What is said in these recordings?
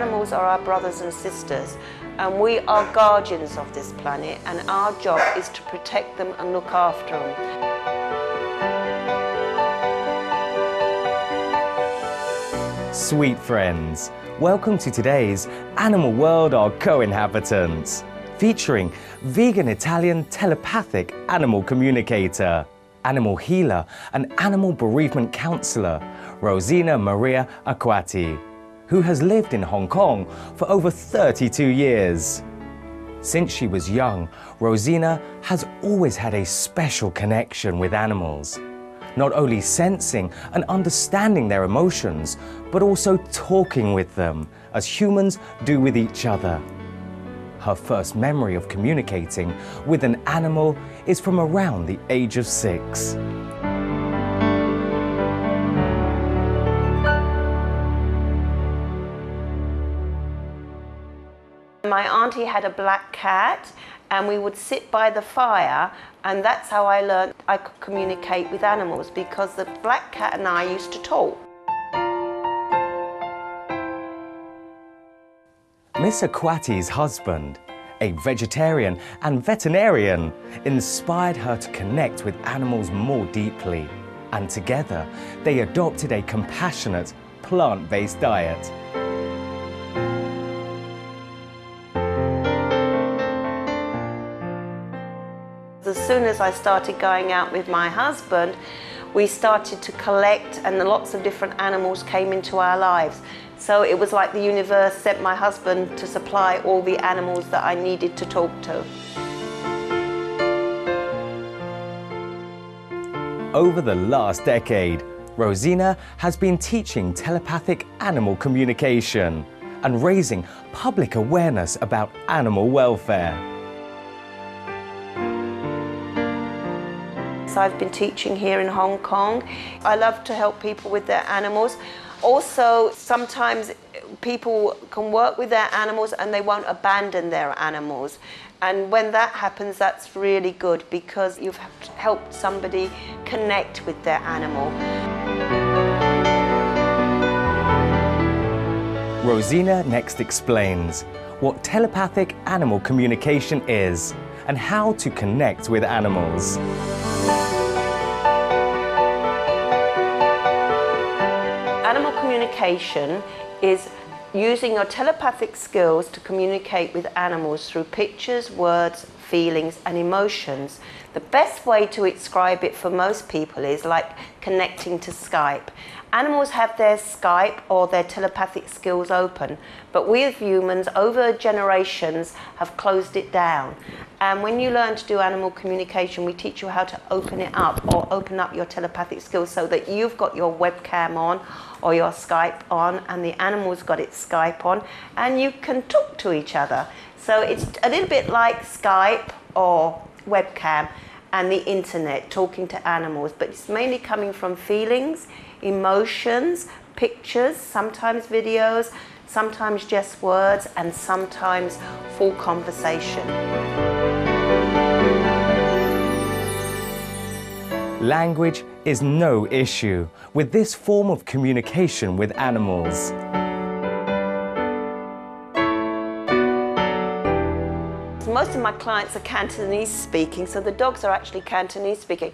animals are our brothers and sisters, and we are guardians of this planet, and our job is to protect them and look after them. Sweet friends, welcome to today's Animal World Our Co-Inhabitants, featuring vegan Italian telepathic animal communicator, animal healer and animal bereavement counsellor, Rosina Maria Arquati, who has lived in Hong Kong for over 32 years. Since she was young, Rosina has always had a special connection with animals, not only sensing and understanding their emotions, but also talking with them, as humans do with each other. Her first memory of communicating with an animal is from around the age of 6. My auntie had a black cat, and we would sit by the fire, and that's how I learned I could communicate with animals, because the black cat and I used to talk. Miss Arquati's husband, a vegetarian and veterinarian, inspired her to connect with animals more deeply, and together they adopted a compassionate, plant-based diet. As soon as I started going out with my husband, we started to collect, and lots of different animals came into our lives. So it was like the universe sent my husband to supply all the animals that I needed to talk to. Over the last decade, Rosina has been teaching telepathic animal communication and raising public awareness about animal welfare. So I've been teaching here in Hong Kong. I love to help people with their animals. Also, sometimes people can work with their animals and they won't abandon their animals. And when that happens, that's really good, because you've helped somebody connect with their animal. Rosina next explains what telepathic animal communication is and how to connect with animals. Animal communication is using your telepathic skills to communicate with animals through pictures, words, feelings and emotions. The best way to describe it for most people is like connecting to Skype. Animals have their Skype or their telepathic skills open, but we as humans over generations have closed it down. And when you learn to do animal communication, we teach you how to open it up, or open up your telepathic skills, so that you've got your webcam on or your Skype on, and the animal's got its Skype on, and you can talk to each other. So it's a little bit like Skype or webcam and the internet, talking to animals, but it's mainly coming from feelings, emotions, pictures, sometimes videos, sometimes just words, and sometimes full conversation. Language is no issue with this form of communication with animals. Most of my clients are Cantonese speaking, so the dogs are actually Cantonese speaking.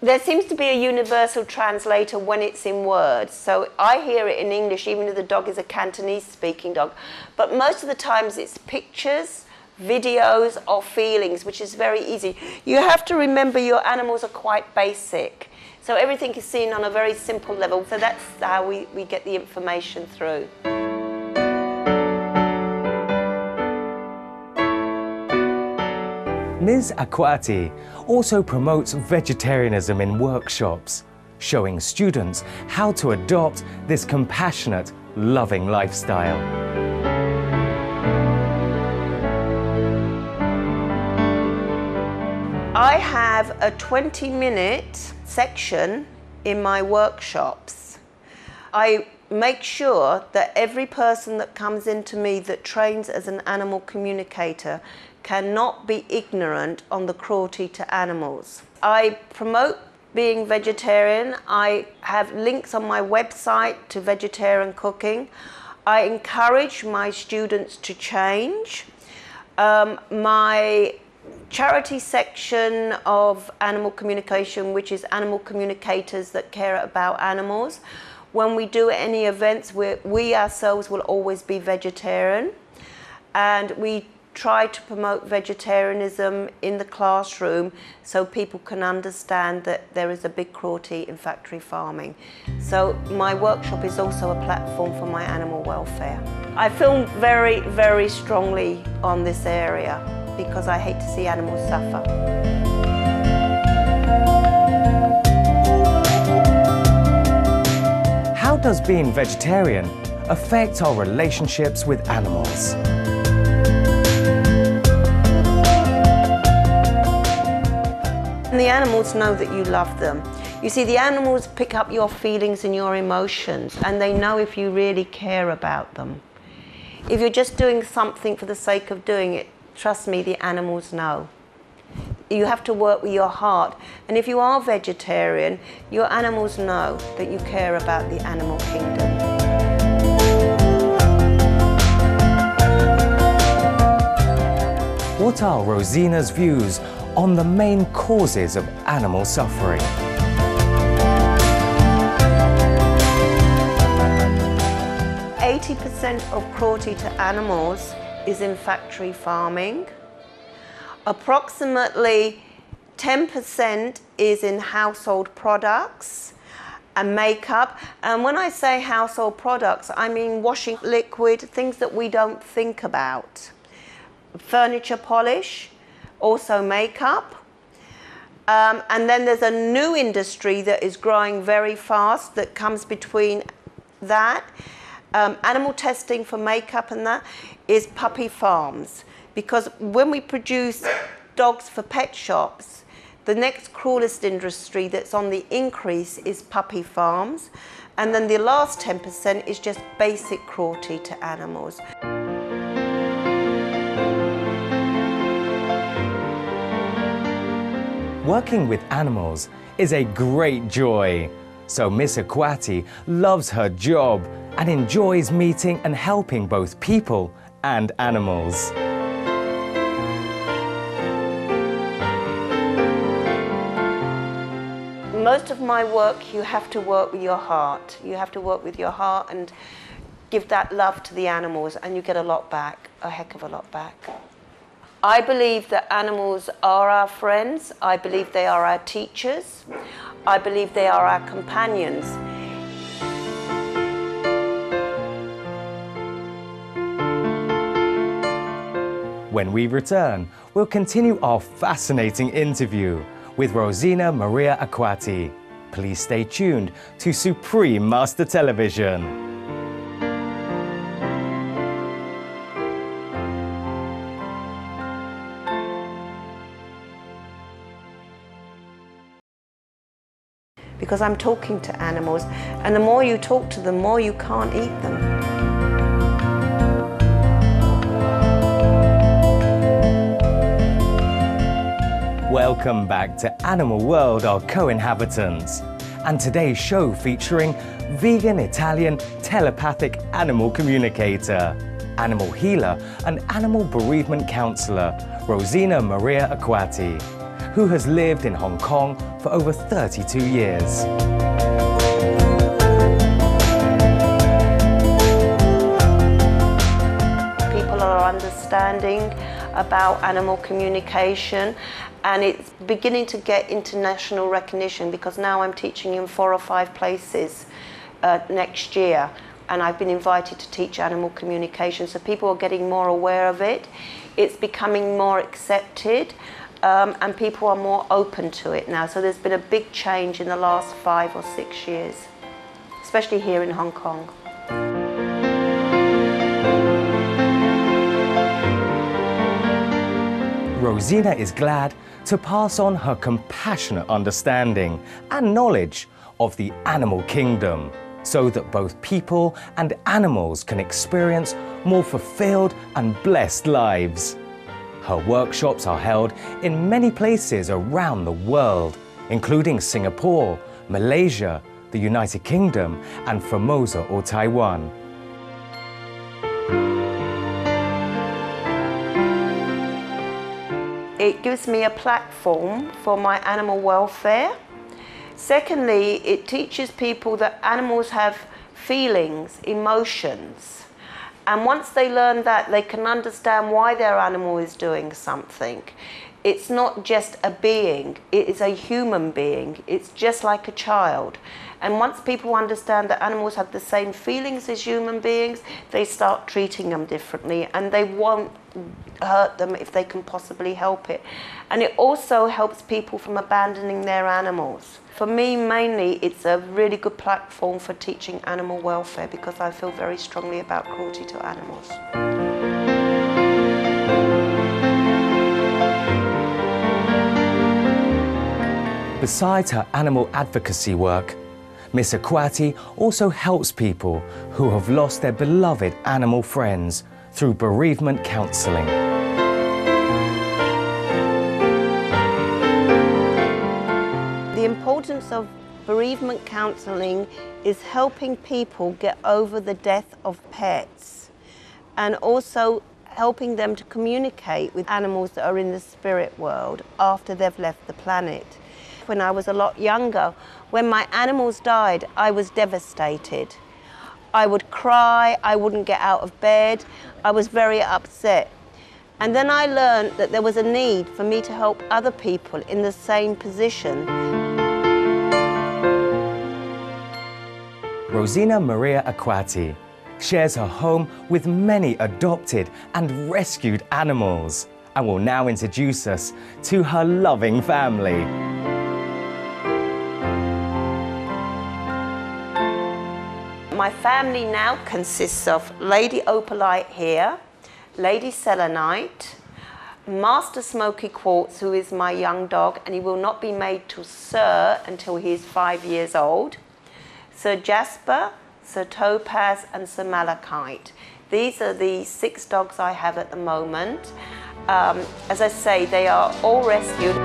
There seems to be a universal translator when it's in words, so I hear it in English even if the dog is a Cantonese speaking dog. But most of the times it's pictures, videos or feelings, which is very easy. You have to remember your animals are quite basic, so everything is seen on a very simple level, so that's how we get the information through. Ms. Arquati also promotes vegetarianism in workshops, showing students how to adopt this compassionate, loving lifestyle. I have a 20-minute section in my workshops. I make sure that every person that comes into me that trains as an animal communicator cannot be ignorant on the cruelty to animals. I promote being vegetarian. I have links on my website to vegetarian cooking. I encourage my students to change. My charity section of animal communication, which is animal communicators that care about animals, when we do any events, we ourselves will always be vegetarian, and we try to promote vegetarianism in the classroom so people can understand that there is a big cruelty in factory farming. So my workshop is also a platform for my animal welfare. I feel very, very strongly on this area because I hate to see animals suffer. How does being vegetarian affect our relationships with animals? And the animals know that you love them. You see, the animals pick up your feelings and your emotions, and they know if you really care about them. If you're just doing something for the sake of doing it, trust me, the animals know. You have to work with your heart. And if you are vegetarian, your animals know that you care about the animal kingdom. What are Rosina's views on the main causes of animal suffering? %80 of cruelty to animals is in factory farming. Approximately 10% is in household products and makeup. And when I say household products, I mean washing liquid, things that we don't think about. Furniture polish, also makeup. And then there's a new industry that is growing very fast that comes between that. Animal testing for makeup and that is puppy farms. Because when we produce dogs for pet shops, the next cruelest industry that's on the increase is puppy farms. And then the last 10% is just basic cruelty to animals. Working with animals is a great joy. So Miss Arquati loves her job and enjoys meeting and helping both people and animals. Most of my work, you have to work with your heart. You have to work with your heart and give that love to the animals, and you get a lot back, a heck of a lot back. I believe that animals are our friends. I believe they are our teachers. I believe they are our companions. When we return, we'll continue our fascinating interview with Rosina Maria Arquati. Please stay tuned to Supreme Master Television. Because I'm talking to animals, and the more you talk to them, the more you can't eat them. Welcome back to Animal World, our co-inhabitants, and today's show featuring vegan Italian telepathic animal communicator, animal healer and animal bereavement counsellor, Rosina Maria Arquati, who has lived in Hong Kong for over 32 years. People are understanding about animal communication, and it's beginning to get international recognition because now I'm teaching in 4 or 5 places next year, and I've been invited to teach animal communication, so people are getting more aware of it. It's becoming more accepted. And people are more open to it now. So there's been a big change in the last 5 or 6 years, especially here in Hong Kong. Rosina is glad to pass on her compassionate understanding and knowledge of the animal kingdom so that both people and animals can experience more fulfilled and blessed lives. Her workshops are held in many places around the world, including Singapore, Malaysia, the United Kingdom, and Formosa or Taiwan. it gives me a platform for my animal welfare. Secondly, it teaches people that animals have feelings, emotions. And once they learn that, they can understand why their animal is doing something. It's not just a being, it is a human being. It's just like a child. And once people understand that animals have the same feelings as human beings, they start treating them differently, and they won't hurt them if they can possibly help it. And it also helps people from abandoning their animals. For me, mainly, it's a really good platform for teaching animal welfare because I feel very strongly about cruelty to animals. Besides her animal advocacy work, Miss Arquati also helps people who have lost their beloved animal friends through bereavement counselling. The importance of bereavement counselling is helping people get over the death of pets and also helping them to communicate with animals that are in the spirit world after they've left the planet. When I was a lot younger, when my animals died, I was devastated. I would cry, I wouldn't get out of bed, I was very upset. And then I learned that there was a need for me to help other people in the same position. Rosina Maria Arquati shares her home with many adopted and rescued animals and will now introduce us to her loving family. My family now consists of Lady Opalite here, Lady Selenite, Master Smoky Quartz, who is my young dog, and he will not be made to Sir until he is 5 years old, Sir Jasper, Sir Topaz, and Sir Malachite. These are the 6 dogs I have at the moment. As I say, they are all rescued.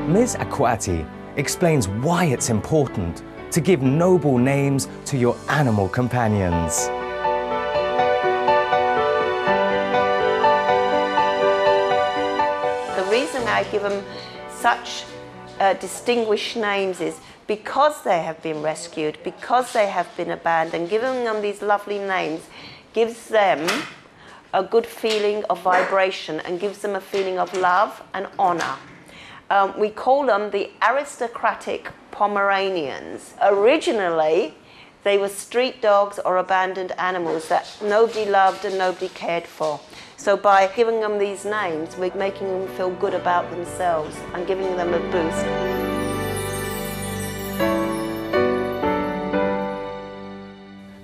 Ms. Arquati explains why it's important to give noble names to your animal companions. The reason I give them such distinguished names is because they have been rescued, because they have been abandoned. Giving them these lovely names gives them a good feeling of vibration and gives them a feeling of love and honor. We call them the aristocratic Pomeranians. Originally, they were street dogs or abandoned animals that nobody loved and nobody cared for. So by giving them these names, we're making them feel good about themselves and giving them a boost.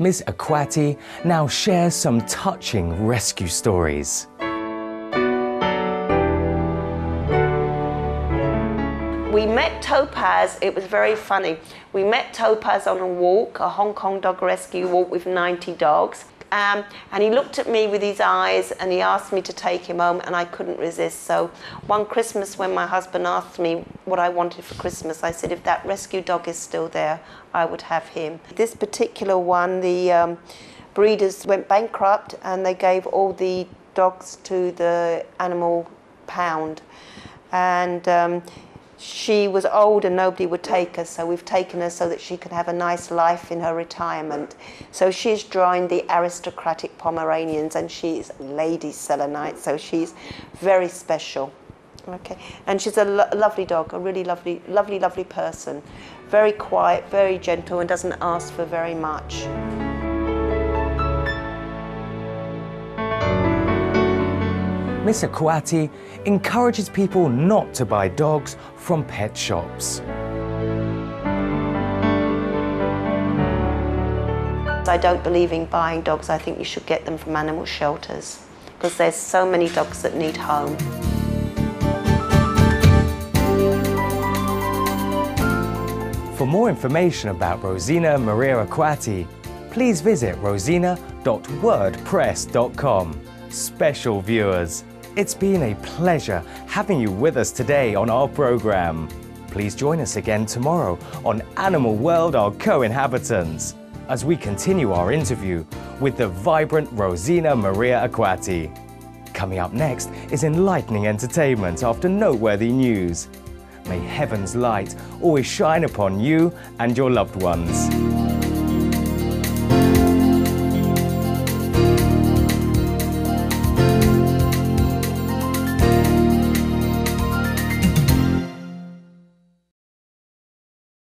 Ms. Arquati now shares some touching rescue stories. We met Topaz, it was very funny. We met Topaz on a walk, a Hong Kong dog rescue walk with 90 dogs. And he looked at me with his eyes and he asked me to take him home, and I couldn't resist. So one Christmas when my husband asked me what I wanted for Christmas, I said if that rescue dog is still there, I would have him. This particular one, the breeders went bankrupt and they gave all the dogs to the animal pound. And she was old and nobody would take her, so we've taken her so that she can have a nice life in her retirement. So she's joined the aristocratic Pomeranians, and she's Lady Selenite, so she's very special. Okay, and she's a lovely dog, a really lovely, lovely, lovely person. Very quiet, very gentle, and doesn't ask for very much. Ms. Arquati encourages people not to buy dogs from pet shops. I don't believe in buying dogs. I think you should get them from animal shelters because there's so many dogs that need home. For more information about Rosina Maria Arquati, please visit rosina.wordpress.com. Special viewers, it's been a pleasure having you with us today on our program. Please join us again tomorrow on Animal World, Our Co-Inhabitants. as we continue our interview with the vibrant Rosina Maria Arquati. Coming up next is enlightening entertainment after noteworthy news. May heaven's light always shine upon you and your loved ones.